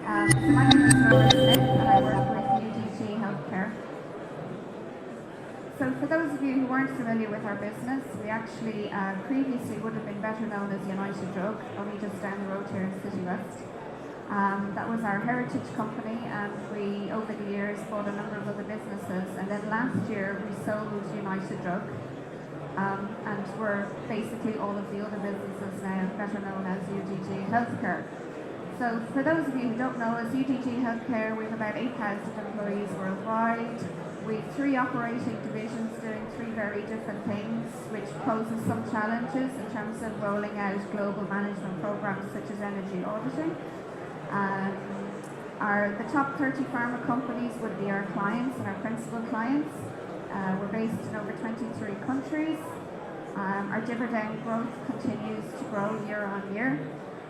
So my name is Laura Smith and I work with UDG Healthcare. So for those of you who weren't familiar with our business, we actually previously would have been better known as United Drug, only just down the road here in City West. That was our heritage company, and we, over the years, bought a number of other businesses, and then last year we sold United Drug, and we're basically all of the other businesses now better known as UDG Healthcare. So for those of you who don't know, as UDG Healthcare, we have about 8,000 employees worldwide. We have 3 operating divisions doing 3 very different things, which poses some challenges in terms of rolling out global management programs such as energy auditing. The top 30 pharma companies would be our clients and our principal clients. We're based in over 23 countries. Our dividend growth continues to grow year on year,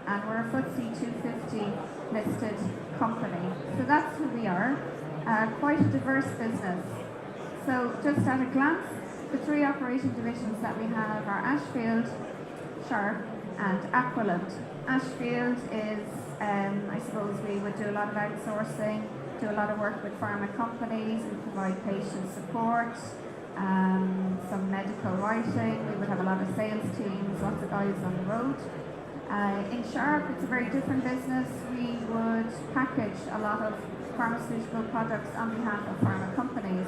and we're a FTSE 250 listed company. So that's who we are. Quite a diverse business. So just at a glance, the 3 operating divisions that we have are Ashfield, Sharp and Aquilent. Ashfield is, I suppose we would do a lot of outsourcing, do a lot of work with pharma companies, we provide patient support, some medical writing, we would have a lot of sales teams, lots of guys on the road. In Sharp, it's a very different business. We would package a lot of pharmaceutical products on behalf of pharma companies,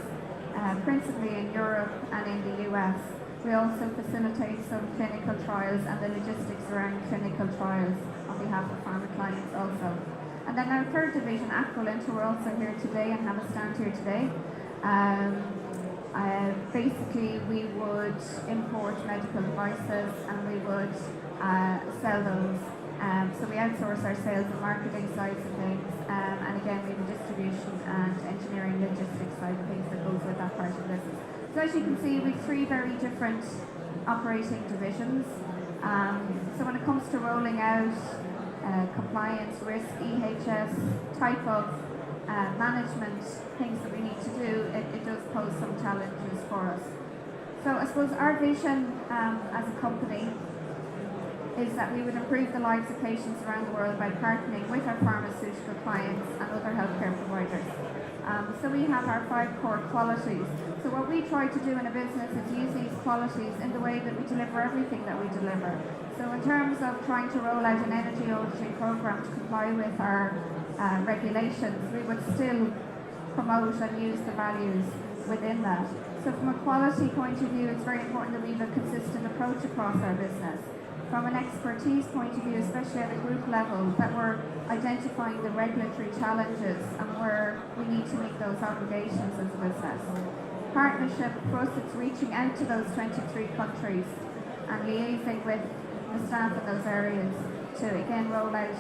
principally in Europe and in the US. We also facilitate some clinical trials and the logistics around clinical trials on behalf of pharma clients also. And then our third division, Aquilent, who are also here today and have a stand here today. Basically, we would import medical devices and we would sell those. So we outsource our sales and marketing sides of things, and again we have a distribution and engineering logistics side of things that goes with that part of the business. So as you can see, we have 3 very different operating divisions. So when it comes to rolling out compliance, risk, EHS type of management things that we need to do, it does pose some challenges for us. So I suppose our vision as a company is that we would improve the lives of patients around the world by partnering with our pharmaceutical clients and other healthcare providers. So we have our 5 core qualities. So what we try to do in a business is use these qualities in the way that we deliver everything that we deliver. So in terms of trying to roll out an energy auditing program to comply with our regulations, we would still promote and use the values within that. So from a quality point of view, it's very important that we have a consistent approach across our business. From an expertise point of view, especially at a group level, that we're identifying the regulatory challenges and where we need to meet those obligations as a business. Partnership, for us, it's reaching out to those 23 countries and liaising with the staff in those areas to again roll out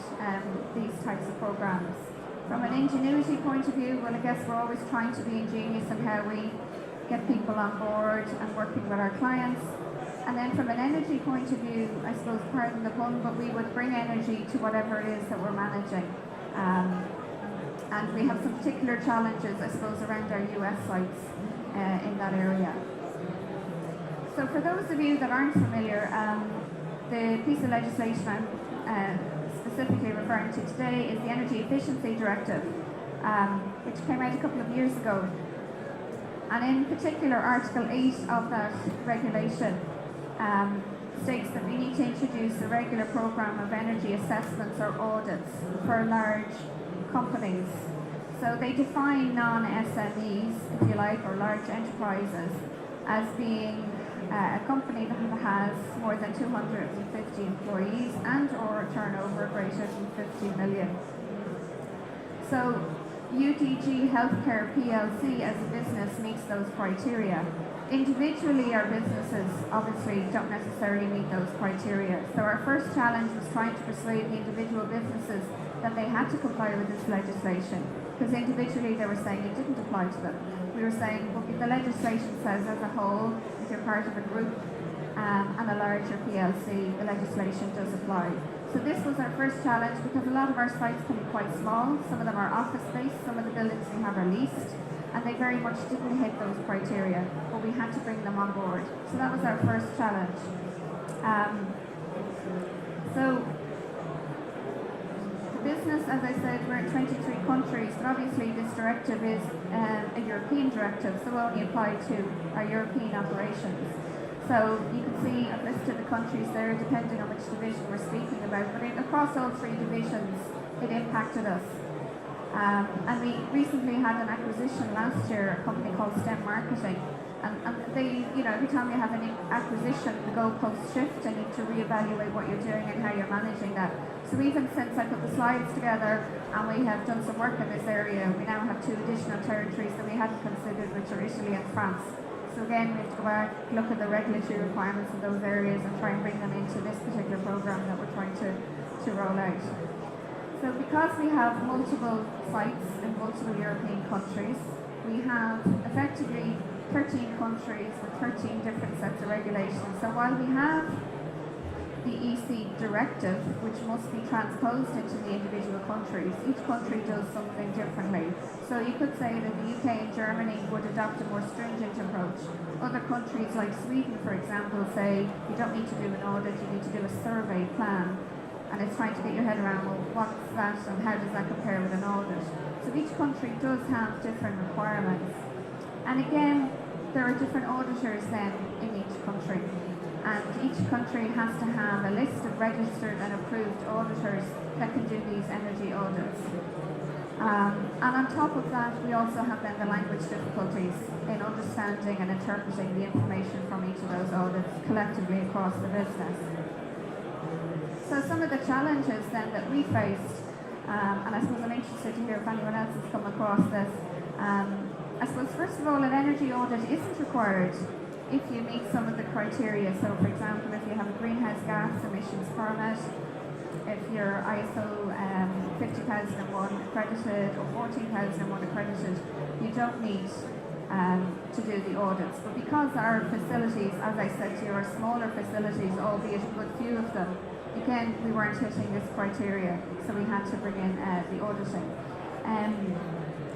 these types of programs. From an ingenuity point of view, well, I guess we're always trying to be ingenious in how we get people on board and working with our clients. And then from an energy point of view, I suppose, pardon the pun, but we would bring energy to whatever it is that we're managing. And we have some particular challenges, I suppose, around our US sites in that area. So for those of you that aren't familiar, the piece of legislation I'm specifically referring to today is the Energy Efficiency Directive, which came out a couple of years ago. And in particular, Article 8 of that regulation states that we need to introduce a regular program of energy assessments or audits for large companies. So they define non-SMEs, if you like, or large enterprises as being a company that has more than 250 employees and or a turnover greater than 50 million. So UDG Healthcare PLC as a business meets those criteria. Individually, our businesses obviously don't necessarily meet those criteria. So our first challenge was trying to persuade the individual businesses that they had to comply with this legislation, because individually they were saying it didn't apply to them. We were saying, well, the legislation says as a whole, if you're part of a group and a larger PLC, the legislation does apply. So this was our first challenge, because a lot of our sites can be quite small. Some of them are office-based, some of the buildings we have are leased, and they very much didn't hit those criteria, but we had to bring them on board. So that was our first challenge. So the business, as I said, we're are 23 countries, but obviously this directive is a European directive, so only apply to our European operations. So you can see I've listed the countries there depending on which division we're speaking about, but across all three divisions it impacted us. And we recently had an acquisition last year, a company called STEM Marketing. And they, every time you have an acquisition, the goalposts shift and you need to reevaluate what you're doing and how you're managing that. So even since I put the slides together and we have done some work in this area, we now have 2 additional territories that we hadn't considered, which are Italy and France. So again, we have to go back, look at the regulatory requirements in those areas and try and bring them into this particular program that we're trying to roll out. So because we have multiple sites in multiple European countries, we have effectively 13 countries with 13 different sets of regulations. So while we have the EC directive, which must be transposed into the individual countries, each country does something differently. So you could say that the UK and Germany would adopt a more stringent approach. Other countries like Sweden, for example, say you don't need to do an audit, you need to do a survey plan. And it's trying to get your head around, well, what's that and how does that compare with an audit? So each country does have different requirements. And again, there are different auditors then in each country. And each country has to have a list of registered and approved auditors that can do these energy audits. And on top of that, we also have then the language difficulties in understanding and interpreting the information from each of those audits collectively across the business. So some of the challenges then that we faced, and I suppose I'm interested to hear if anyone else has come across this. I suppose first of all, an energy audit isn't required if you meet some of the criteria. So for example, if you have a greenhouse gas emissions permit, if you're ISO 50001 accredited or 14001 accredited, you don't need to do the audits. But because our facilities, as I said to you, are smaller facilities, albeit a good few of them, again, we weren't hitting this criteria, so we had to bring in the auditing.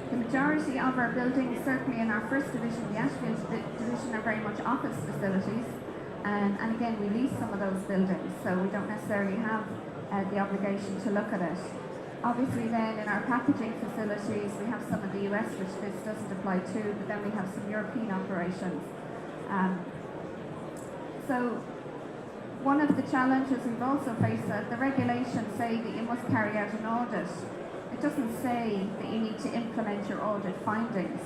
The majority of our buildings, certainly in our first division, the Ashfield division, are very much office facilities. And again, we lease some of those buildings, so we don't necessarily have the obligation to look at it. Obviously then, in our packaging facilities, we have some in the US, which this doesn't apply to, but then we have some European operations. So one of the challenges we've also faced that the regulations say that you must carry out an audit. It doesn't say that you need to implement your audit findings.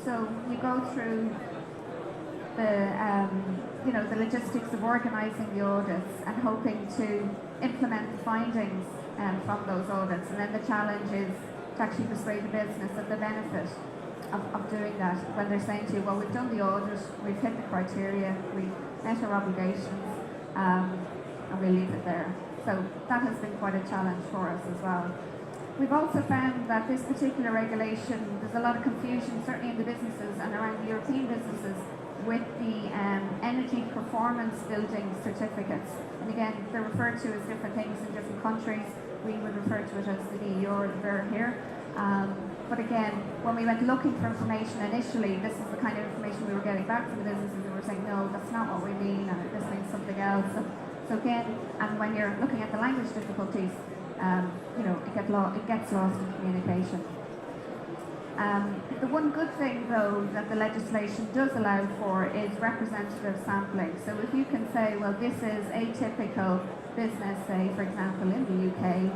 So you go through the logistics of organising the audits and hoping to implement the findings from those audits. And then the challenge is to actually persuade the business of the benefit of doing that when they're saying to you, well, we've done the audit, we've hit the criteria, we've met our obligations, and we'll leave it there. So that has been quite a challenge for us as well. We've also found that this particular regulation, there's a lot of confusion, certainly in the businesses and around the European businesses, with the energy performance building certificates. And again, they're referred to as different things in different countries. We would refer to it as the DE or the VER here. But again, when we went looking for information initially, this is the kind of information we were getting back from the businesses who were saying, no, that's not what we mean, or this means something else. So again, and when you're looking at the language difficulties, it gets lost in communication. The one good thing, though, that the legislation does allow for is representative sampling. So if you can say, well, this is a typical business, say, for example, in the UK,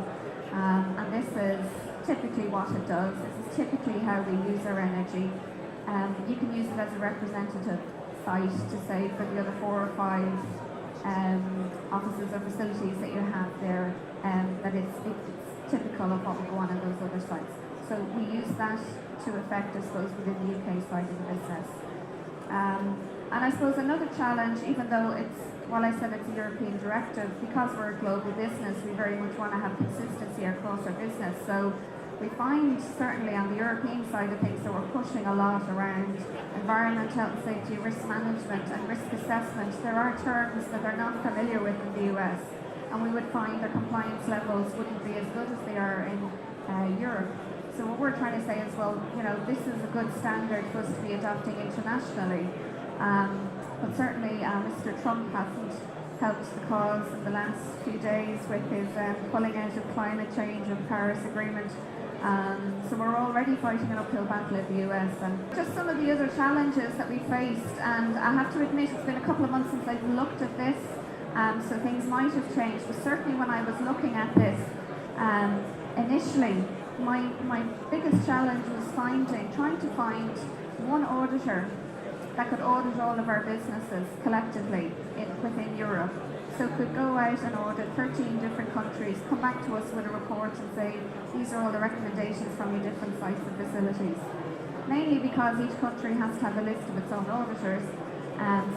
and this is typically what it does, this is typically how we use our energy, you can use it as a representative site to say for the other 4 or 5 offices or facilities that you have there, that it's typical of what will go on in those other sites. So we use that to affect, I suppose, within the UK side of the business. And I suppose another challenge, even though while I said it's a European directive, because we're a global business, we very much want to have consistency across our business. So we find, certainly on the European side of things, that we're pushing a lot around environment, health and safety, risk management and risk assessment. There are terms that they're not familiar with in the US, and we would find their compliance levels wouldn't be as good as they are in Europe. So what we're trying to say is, well, this is a good standard for us to be adopting internationally. But certainly Mr. Trump hasn't helped the cause in the last few days with his pulling out of climate change and Paris Agreement. So we're already fighting an uphill battle in the US, and just some of the other challenges that we faced. And I have to admit, it's been a couple of months since I've looked at this, so things might have changed. But certainly when I was looking at this initially, my biggest challenge was trying to find one auditor that could audit all of our businesses collectively within Europe. So could go out and audit 13 different countries, come back to us with a report and say, these are all the recommendations from your different sites and facilities. Mainly because each country has to have a list of its own auditors.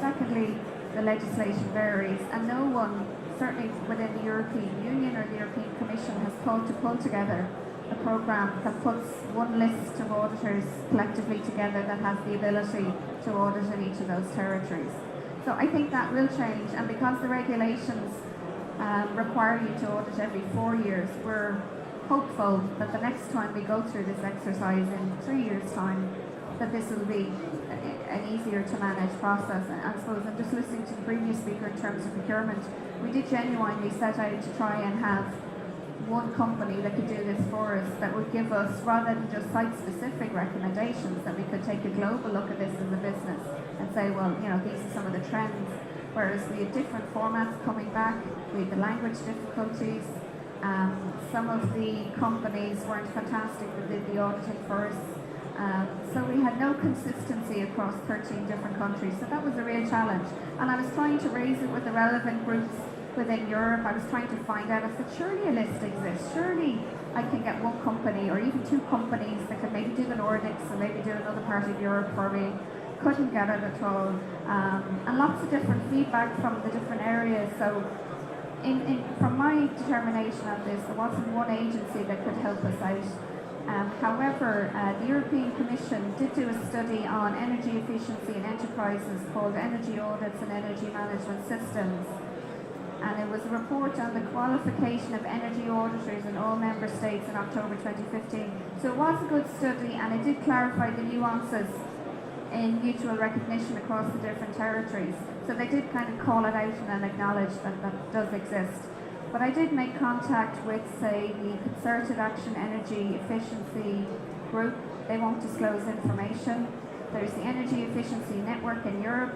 Secondly, the legislation varies, and no one, certainly within the European Union or the European Commission, has thought to pull together a programme that puts one list of auditors collectively together that has the ability to audit in each of those territories. So I think that will change, and because the regulations require you to audit every 4 years, we're hopeful that the next time we go through this exercise in 3 years' time, that this will be an easier to manage process. And I suppose, I'm just listening to the previous speaker in terms of procurement, we did genuinely set out to try and have one company that could do this for us, that would give us, rather than just site-specific recommendations, that we could take a global look at this as a business and say, well, these are some of the trends. Whereas we had different formats coming back, we had the language difficulties, some of the companies weren't fantastic that did the auditing for us. So we had no consistency across 13 different countries, so that was a real challenge. And I was trying to raise it with the relevant groups within Europe. I was trying to find out, I said, surely a list exists, surely I can get one company or even two companies that could maybe do the Nordics and maybe do another part of Europe for me. Couldn't get it at all. And lots of different feedback from the different areas. So from my determination of this, there wasn't one agency that could help us out. However, the European Commission did do a study on energy efficiency in enterprises called Energy Audits and Energy Management Systems. And it was a report on the qualification of energy auditors in all member states in October 2015. So it was a good study, and it did clarify the nuances in mutual recognition across the different territories. So they did kind of call it out and acknowledge that that does exist. But I did make contact with, say, the Concerted Action Energy Efficiency Group. They won't disclose information. There's the Energy Efficiency Network in Europe.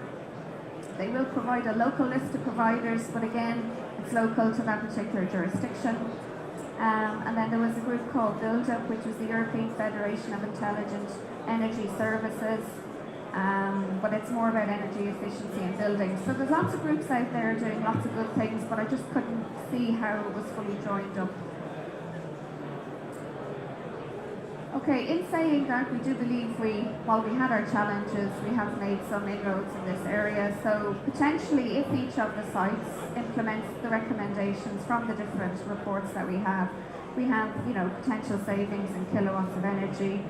They will provide a local list of providers, but again, it's local to that particular jurisdiction. And then there was a group called Build Up, which was the European Federation of Intelligent Energy Services. But it's more about energy efficiency and buildings. So there's lots of groups out there doing lots of good things, but I just couldn't see how it was fully joined up. Okay, in saying that, we do believe while we had our challenges, we have made some inroads in this area. So potentially, if each of the sites implements the recommendations from the different reports that we have potential savings in kilowatts of energy.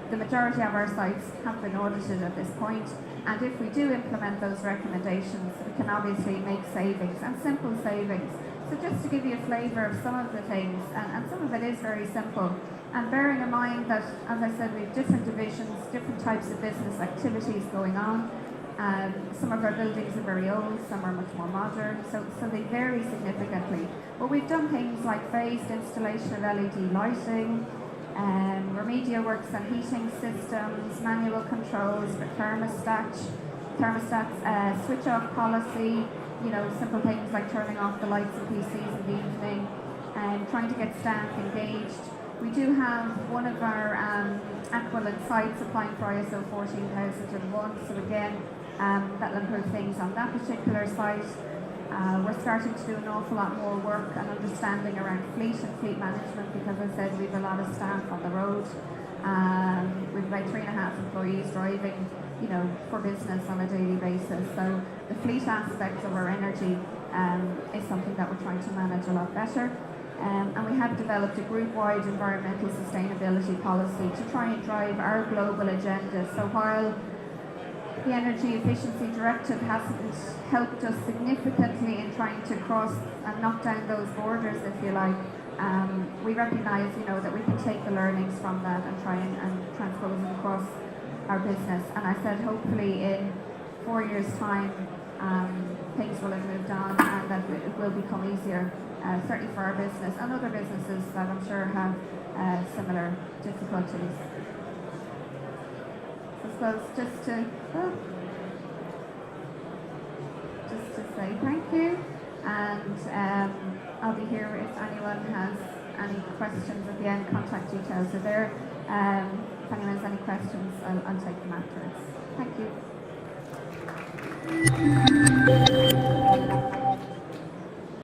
The majority of our sites have been audited at this point, and if we do implement those recommendations, we can obviously make savings, and simple savings. So just to give you a flavour of some of the things, and some of it is very simple, and bearing in mind that, as I said, we have different divisions, different types of business activities going on. Some of our buildings are very old, some are much more modern, so they vary significantly. But we've done things like phased installation of LED lighting, remedial works on heating systems, manual controls for thermostats, switch off policy, simple things like turning off the lights and PCs in the evening, and trying to get staff engaged. We do have one of our Aquilent sites applying for ISO 14001, so again, that'll improve things on that particular site. We're starting to do an awful lot more work and understanding around fleet and fleet management, because as I said, we have a lot of staff on the road. We've about 3.5 employees driving, for business on a daily basis. So the fleet aspect of our energy is something that we're trying to manage a lot better. And we have developed a group-wide environmental sustainability policy to try and drive our global agenda. So while the Energy Efficiency Directive hasn't helped us significantly in trying to cross and knock down those borders, if you like, we recognise, that we can take the learnings from that and try and transpose it across our business. And I said, hopefully in 4 years' time, things will have moved on and that it will become easier certainly for our business and other businesses that I'm sure have similar difficulties. So I suppose just to say thank you, and I'll be here if anyone has any questions at the end. Contact details are there. If anyone has any questions, I'll take them afterwards. Thank you.